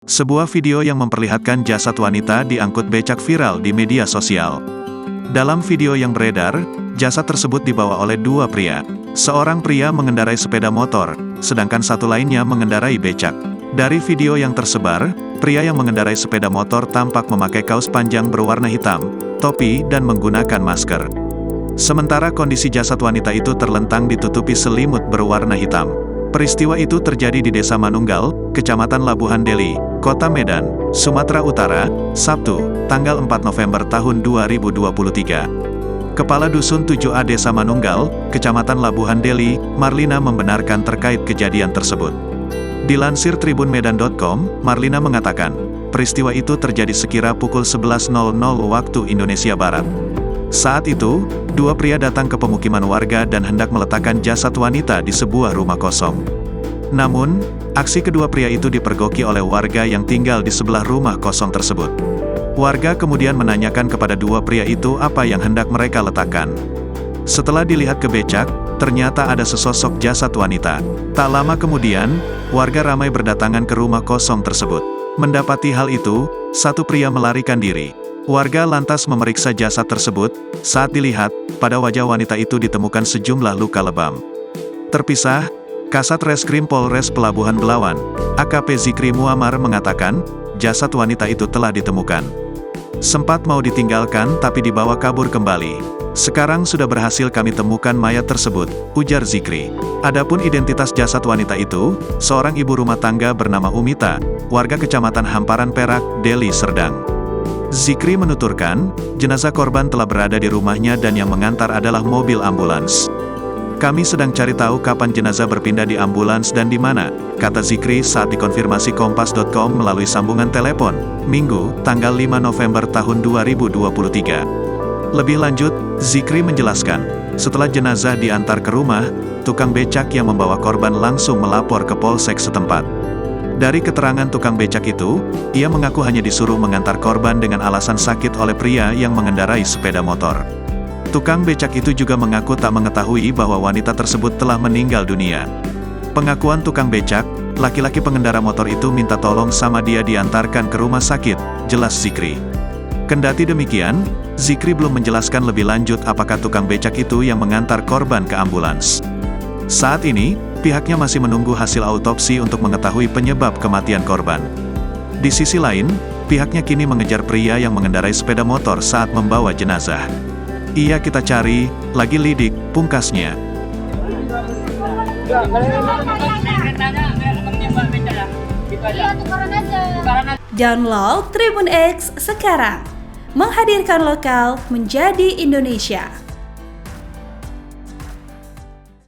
Sebuah video yang memperlihatkan jasad wanita diangkut becak viral di media sosial. Dalam video yang beredar, jasad tersebut dibawa oleh dua pria. Seorang pria mengendarai sepeda motor, sedangkan satu lainnya mengendarai becak. Dari video yang tersebar, pria yang mengendarai sepeda motor tampak memakai kaos panjang berwarna hitam, topi, dan menggunakan masker. Sementara kondisi jasad wanita itu terlentang ditutupi selimut berwarna hitam. Peristiwa itu terjadi di Desa Manunggal, Kecamatan Labuhan Deli, Kota Medan, Sumatera Utara, Sabtu, tanggal 4 November tahun 2023. Kepala Dusun 7A Desa Manunggal, Kecamatan Labuhan Deli, Marlina membenarkan terkait kejadian tersebut. Dilansir tribunmedan.com, Marlina mengatakan, peristiwa itu terjadi sekira pukul 11.00 waktu Indonesia Barat. Saat itu, dua pria datang ke pemukiman warga dan hendak meletakkan jasad wanita di sebuah rumah kosong. Namun, aksi kedua pria itu dipergoki oleh warga yang tinggal di sebelah rumah kosong tersebut. Warga kemudian menanyakan kepada dua pria itu apa yang hendak mereka letakkan. Setelah dilihat ke becak, ternyata ada sesosok jasad wanita. Tak lama kemudian, warga ramai berdatangan ke rumah kosong tersebut. Mendapati hal itu, satu pria melarikan diri. Warga lantas memeriksa jasad tersebut. Saat dilihat, pada wajah wanita itu ditemukan sejumlah luka lebam. Terpisah, Kasat Reskrim Polres Pelabuhan Belawan, AKP Zikri Muammar mengatakan, jasad wanita itu telah ditemukan. Sempat mau ditinggalkan tapi dibawa kabur kembali. Sekarang sudah berhasil kami temukan mayat tersebut, ujar Zikri. Adapun identitas jasad wanita itu, seorang ibu rumah tangga bernama Umita, warga Kecamatan Hamparan Perak, Deli Serdang. Zikri menuturkan, jenazah korban telah berada di rumahnya dan yang mengantar adalah mobil ambulans. Kami sedang cari tahu kapan jenazah berpindah di ambulans dan di mana, kata Zikri saat dikonfirmasi Kompas.com melalui sambungan telepon, Minggu, tanggal 5 November tahun 2023. Lebih lanjut, Zikri menjelaskan, setelah jenazah diantar ke rumah, tukang becak yang membawa korban langsung melapor ke polsek setempat. Dari keterangan tukang becak itu, ia mengaku hanya disuruh mengantar korban dengan alasan sakit oleh pria yang mengendarai sepeda motor. Tukang becak itu juga mengaku tak mengetahui bahwa wanita tersebut telah meninggal dunia. Pengakuan tukang becak, laki-laki pengendara motor itu minta tolong sama dia diantarkan ke rumah sakit, jelas Zikri. Kendati demikian, Zikri belum menjelaskan lebih lanjut apakah tukang becak itu yang mengantar korban ke ambulans. Saat ini, pihaknya masih menunggu hasil autopsi untuk mengetahui penyebab kematian korban. Di sisi lain, pihaknya kini mengejar pria yang mengendarai sepeda motor saat membawa jenazah. Iya kita cari, lagi lidik, pungkasnya. Download Tribun X sekarang, menghadirkan lokal menjadi Indonesia.